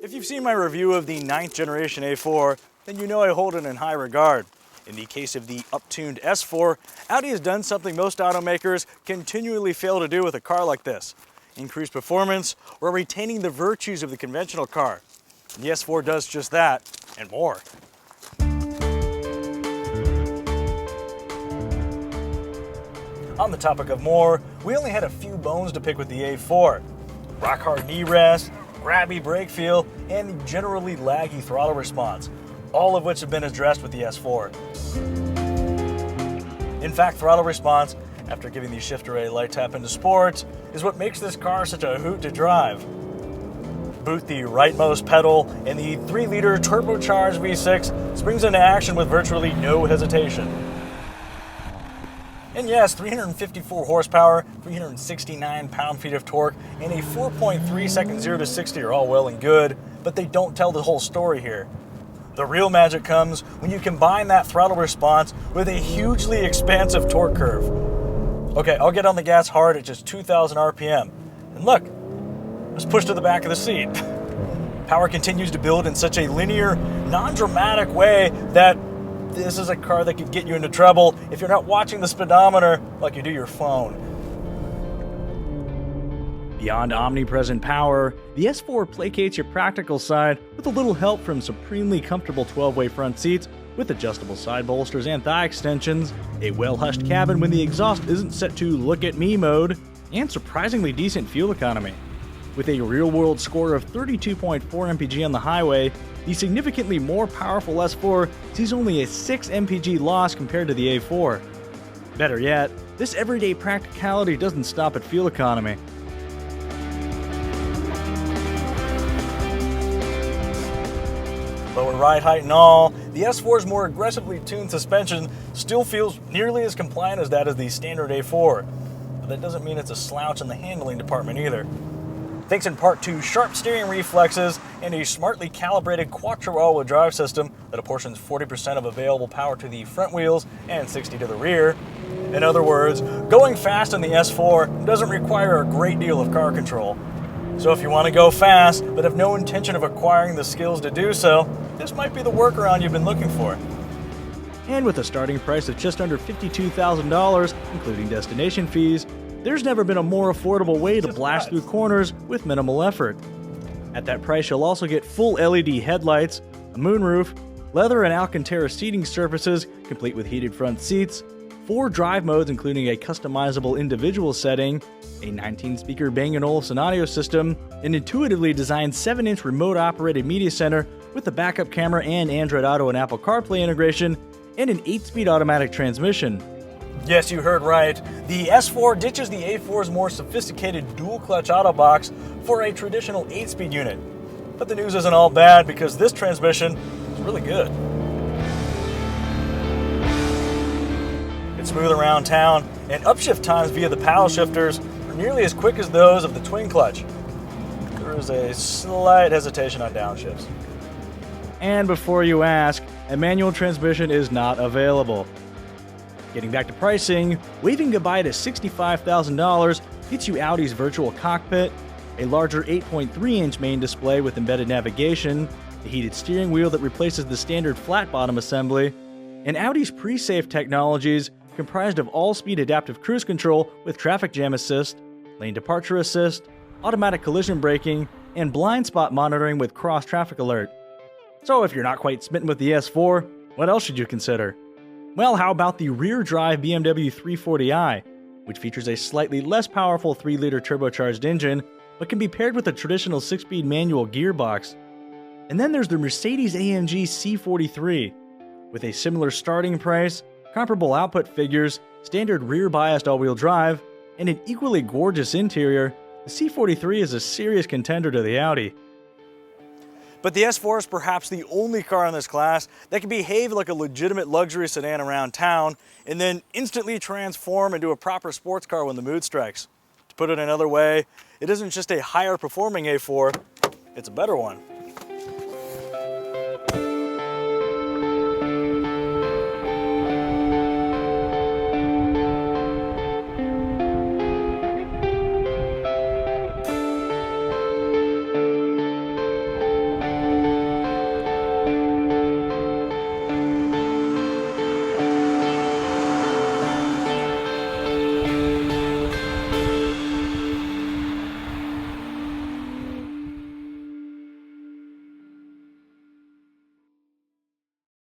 If you've seen my review of the 9th generation A4, then you know I hold it in high regard. In the case of the uptuned S4, Audi has done something most automakers continually fail to do with a car like this: increase performance while retaining the virtues of the conventional car. The S4 does just that, and more. On the topic of more, we only had a few bones to pick with the A4. Rock hard knee rest, grabby brake feel, and generally laggy throttle response, all of which have been addressed with the S4. In fact, throttle response, after giving the shifter a light tap into sports, is what makes this car such a hoot to drive. Boot the rightmost pedal, and the 3-liter turbocharged V6 springs into action with virtually no hesitation. And yes, 354 horsepower, 369 pound-feet of torque, and a 4.3 second 0 to 60 are all well and good, but they don't tell the whole story here. The real magic comes when you combine that throttle response with a hugely expansive torque curve. Okay, I'll get on the gas hard at just 2,000 RPM. And look, just push to the back of the seat. Power continues to build in such a linear, non-dramatic way that this is a car that could get you into trouble if you're not watching the speedometer like you do your phone. Beyond omnipresent power, the S4 placates your practical side with a little help from supremely comfortable 12-way front seats with adjustable side bolsters and thigh extensions, a well-hushed cabin when the exhaust isn't set to look at me mode, and surprisingly decent fuel economy. With a real-world score of 32.4 mpg on the highway, the significantly more powerful S4 sees only a 6 mpg loss compared to the A4. Better yet, this everyday practicality doesn't stop at fuel economy. Lower ride height and all, the S4's more aggressively tuned suspension still feels nearly as compliant as that of the standard A4. But that doesn't mean it's a slouch in the handling department either. Thanks in part to sharp steering reflexes and a smartly calibrated quattro all-wheel drive system that apportions 40% of available power to the front wheels and 60% to the rear. In other words, going fast in the S4 doesn't require a great deal of car control. So if you want to go fast but have no intention of acquiring the skills to do so, this might be the workaround you've been looking for. And with a starting price of just under $52,000, including destination fees, there's never been a more affordable way to blast through corners with minimal effort. At that price, you'll also get full LED headlights, a moonroof, leather and Alcantara seating surfaces complete with heated front seats, 4 drive modes including a customizable individual setting, a 19-speaker Bang & Olufsen audio system, an intuitively designed 7-inch remote-operated media center with a backup camera and Android Auto and Apple CarPlay integration, and an 8-speed automatic transmission. Yes, you heard right. The S4 ditches the A4's more sophisticated dual-clutch auto box for a traditional 8-speed unit. But the news isn't all bad because this transmission is really good. It's smooth around town, and upshift times via the paddle shifters are nearly as quick as those of the twin-clutch. There is a slight hesitation on downshifts. And before you ask, a manual transmission is not available. Getting back to pricing, waving goodbye to $65,000 gets you Audi's virtual cockpit, a larger 8.3-inch main display with embedded navigation, a heated steering wheel that replaces the standard flat-bottom assembly, and Audi's pre-safe technologies comprised of all-speed adaptive cruise control with traffic jam assist, lane departure assist, automatic collision braking, and blind spot monitoring with cross-traffic alert. So if you're not quite smitten with the S4, what else should you consider? Well, how about the rear-drive BMW 340i, which features a slightly less powerful 3-liter turbocharged engine, but can be paired with a traditional 6-speed manual gearbox. And then there's the Mercedes-AMG C43. With a similar starting price, comparable output figures, standard rear-biased all-wheel drive, and an equally gorgeous interior, the C43 is a serious contender to the Audi. But the S4 is perhaps the only car in this class that can behave like a legitimate luxury sedan around town and then instantly transform into a proper sports car when the mood strikes. To put it another way, it isn't just a higher performing A4, it's a better one.